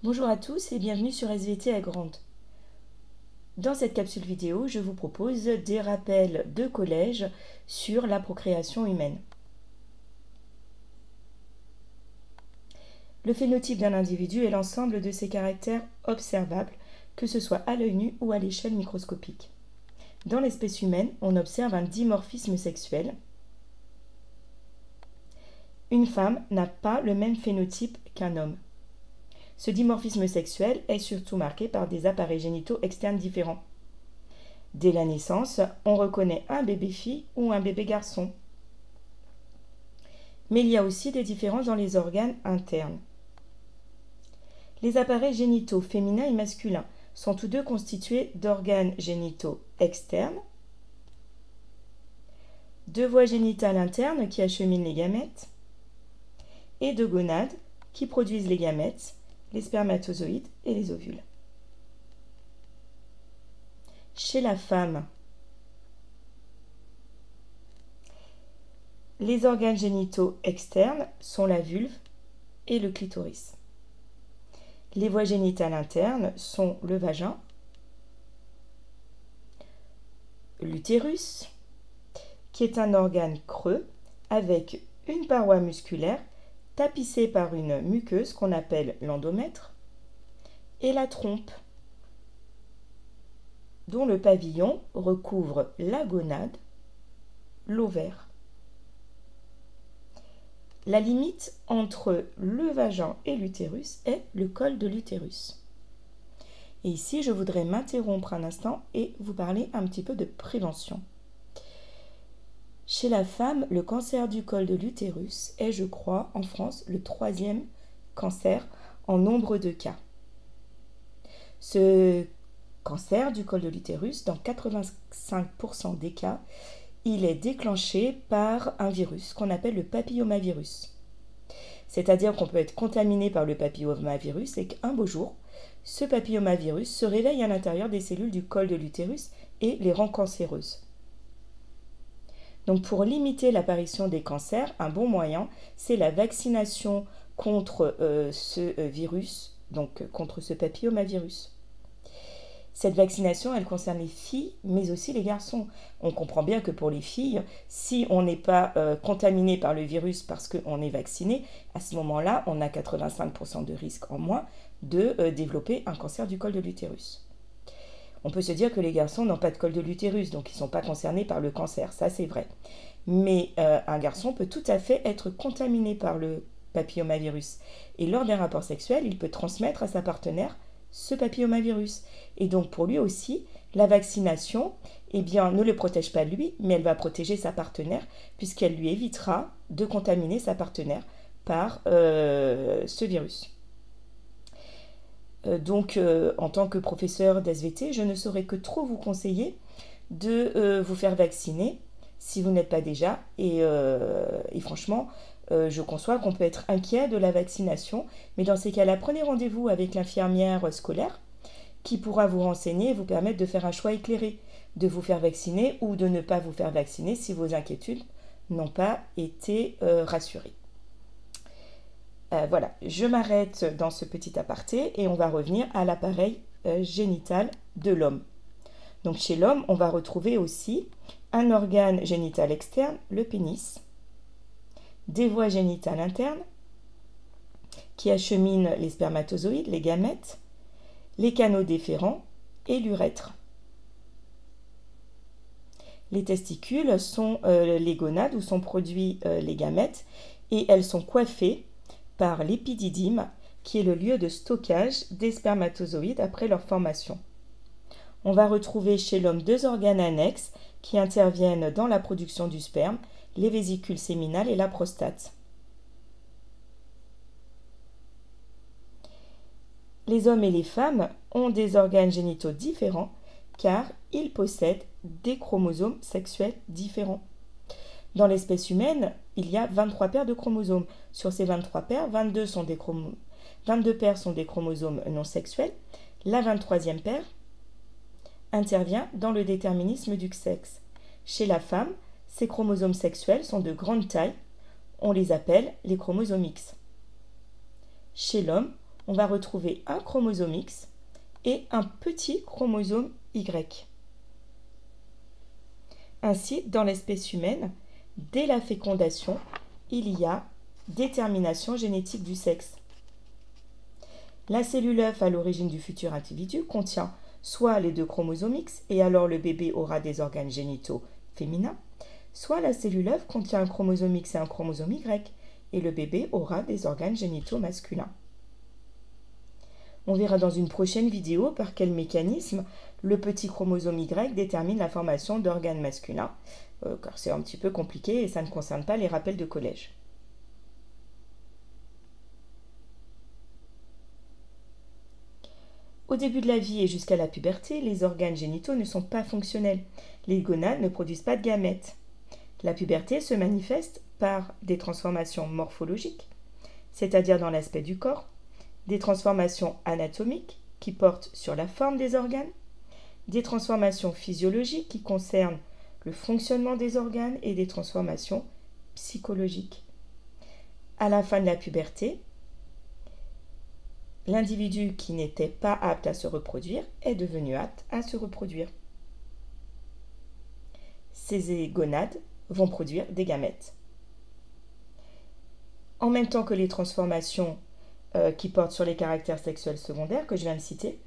Bonjour à tous et bienvenue sur SVT à Grande. Dans cette capsule vidéo, je vous propose des rappels de collège sur la procréation humaine. Le phénotype d'un individu est l'ensemble de ses caractères observables, que ce soit à l'œil nu ou à l'échelle microscopique. Dans l'espèce humaine, on observe un dimorphisme sexuel. Une femme n'a pas le même phénotype qu'un homme. Ce dimorphisme sexuel est surtout marqué par des appareils génitaux externes différents. Dès la naissance, on reconnaît un bébé fille ou un bébé garçon. Mais il y a aussi des différences dans les organes internes. Les appareils génitaux féminins et masculins sont tous deux constitués d'organes génitaux externes, de voies génitales internes qui acheminent les gamètes, et de gonades qui produisent les gamètes, les spermatozoïdes et les ovules. Chez la femme, les organes génitaux externes sont la vulve et le clitoris. Les voies génitales internes sont le vagin, l'utérus, qui est un organe creux avec une paroi musculaire tapissée par une muqueuse qu'on appelle l'endomètre, et la trompe, dont le pavillon recouvre la gonade, l'ovaire. La limite entre le vagin et l'utérus est le col de l'utérus. Et ici, je voudrais m'interrompre un instant et vous parler un petit peu de prévention. Chez la femme, le cancer du col de l'utérus est, je crois, en France, le 3e cancer en nombre de cas. Ce cancer du col de l'utérus, dans 85% des cas, il est déclenché par un virus qu'on appelle le papillomavirus. C'est-à-dire qu'on peut être contaminé par le papillomavirus et qu'un beau jour, ce papillomavirus se réveille à l'intérieur des cellules du col de l'utérus et les rend cancéreuses. Donc pour limiter l'apparition des cancers, un bon moyen, c'est la vaccination contre ce virus, donc contre ce papillomavirus. Cette vaccination, elle concerne les filles, mais aussi les garçons. On comprend bien que pour les filles, si on n'est pas contaminé par le virus parce qu'on est vacciné, à ce moment-là, on a 85% de risque en moins de développer un cancer du col de l'utérus. On peut se dire que les garçons n'ont pas de col de l'utérus, donc ils ne sont pas concernés par le cancer, ça c'est vrai. Mais un garçon peut tout à fait être contaminé par le papillomavirus. Et lors d'un rapport sexuel, il peut transmettre à sa partenaire ce papillomavirus. Et donc pour lui aussi, la vaccination ne le protège pas lui, mais elle va protéger sa partenaire, puisqu'elle lui évitera de contaminer sa partenaire par ce virus. Donc, en tant que professeur d'SVT, je ne saurais que trop vous conseiller de vous faire vacciner si vous n'êtes pas déjà. Et franchement, je conçois qu'on peut être inquiet de la vaccination, mais dans ces cas-là, prenez rendez-vous avec l'infirmière scolaire qui pourra vous renseigner et vous permettre de faire un choix éclairé, de vous faire vacciner ou de ne pas vous faire vacciner si vos inquiétudes n'ont pas été rassurées. Voilà, je m'arrête dans ce petit aparté et on va revenir à l'appareil génital de l'homme. Donc chez l'homme, on va retrouver aussi un organe génital externe, le pénis, des voies génitales internes qui acheminent les spermatozoïdes, les gamètes, les canaux déférents et l'urètre. Les testicules sont les gonades où sont produits les gamètes et elles sont coiffées par l'épididyme, qui est le lieu de stockage des spermatozoïdes après leur formation. On va retrouver chez l'homme 2 organes annexes qui interviennent dans la production du sperme, les vésicules séminales et la prostate. Les hommes et les femmes ont des organes génitaux différents car ils possèdent des chromosomes sexuels différents. Dans l'espèce humaine, il y a 23 paires de chromosomes. Sur ces 23 paires, 22 paires sont des chromosomes non sexuels. La 23e paire intervient dans le déterminisme du sexe. Chez la femme, ces chromosomes sexuels sont de grande taille. On les appelle les chromosomes X. Chez l'homme, on va retrouver un chromosome X et un petit chromosome Y. Ainsi, dans l'espèce humaine, dès la fécondation, il y a détermination génétique du sexe. La cellule œuf à l'origine du futur individu contient soit les deux chromosomes X et alors le bébé aura des organes génitaux féminins, soit la cellule œuf contient un chromosome X et un chromosome Y et le bébé aura des organes génitaux masculins. On verra dans une prochaine vidéo par quel mécanisme le petit chromosome Y détermine la formation d'organes masculins, car c'est un petit peu compliqué et ça ne concerne pas les rappels de collège. Au début de la vie et jusqu'à la puberté, les organes génitaux ne sont pas fonctionnels. Les gonades ne produisent pas de gamètes. La puberté se manifeste par des transformations morphologiques, c'est-à-dire dans l'aspect du corps, des transformations anatomiques qui portent sur la forme des organes, des transformations physiologiques qui concernent le fonctionnement des organes et des transformations psychologiques. À la fin de la puberté, l'individu qui n'était pas apte à se reproduire est devenu apte à se reproduire. Ces gonades vont produire des gamètes. En même temps que les transformations qui portent sur les caractères sexuels secondaires que je viens de citer,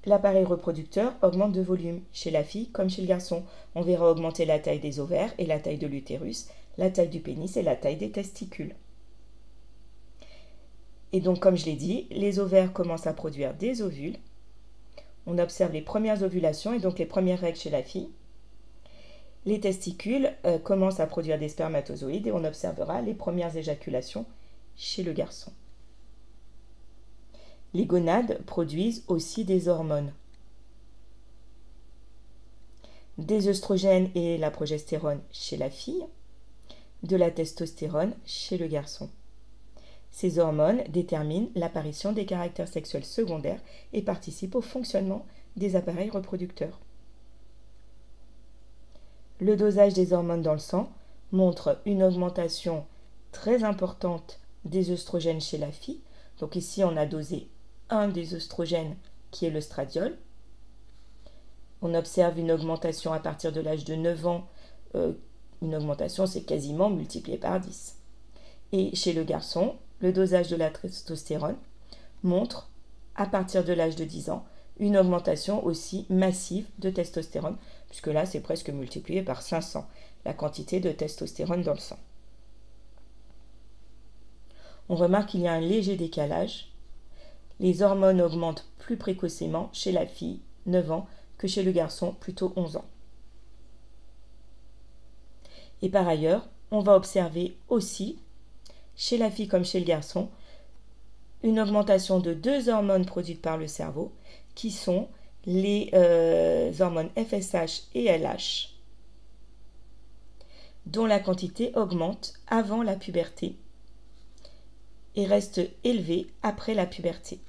l'appareil reproducteur augmente de volume chez la fille comme chez le garçon. On verra augmenter la taille des ovaires et la taille de l'utérus, la taille du pénis et la taille des testicules. Et donc, comme je l'ai dit, les ovaires commencent à produire des ovules. On observe les premières ovulations et donc les premières règles chez la fille. Les testicules commencent à produire des spermatozoïdes et on observera les premières éjaculations chez le garçon. Les gonades produisent aussi des hormones. Des œstrogènes et la progestérone chez la fille, de la testostérone chez le garçon. Ces hormones déterminent l'apparition des caractères sexuels secondaires et participent au fonctionnement des appareils reproducteurs. Le dosage des hormones dans le sang montre une augmentation très importante des œstrogènes chez la fille. Donc ici, on a dosé un des œstrogènes qui est l'œstradiol. On observe une augmentation à partir de l'âge de 9 ans. Une augmentation, c'est quasiment multiplié par 10. Et chez le garçon, le dosage de la testostérone montre, à partir de l'âge de 10 ans, une augmentation aussi massive de testostérone, puisque là, c'est presque multiplié par 500, la quantité de testostérone dans le sang. On remarque qu'il y a un léger décalage. Les hormones augmentent plus précocement chez la fille, 9 ans, que chez le garçon, plutôt 11 ans. Et par ailleurs, on va observer aussi, chez la fille comme chez le garçon, une augmentation de deux hormones produites par le cerveau, qui sont les hormones FSH et LH, dont la quantité augmente avant la puberté et reste élevée après la puberté.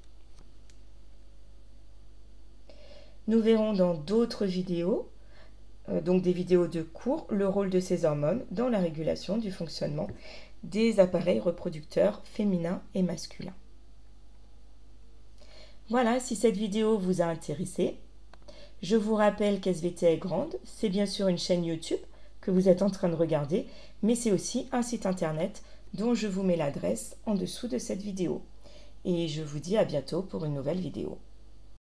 Nous verrons dans d'autres vidéos, donc des vidéos de cours, le rôle de ces hormones dans la régulation du fonctionnement des appareils reproducteurs féminins et masculins. Voilà, si cette vidéo vous a intéressé, je vous rappelle qu'SVT est grande, c'est bien sûr une chaîne YouTube que vous êtes en train de regarder, mais c'est aussi un site internet dont je vous mets l'adresse en dessous de cette vidéo. Et je vous dis à bientôt pour une nouvelle vidéo.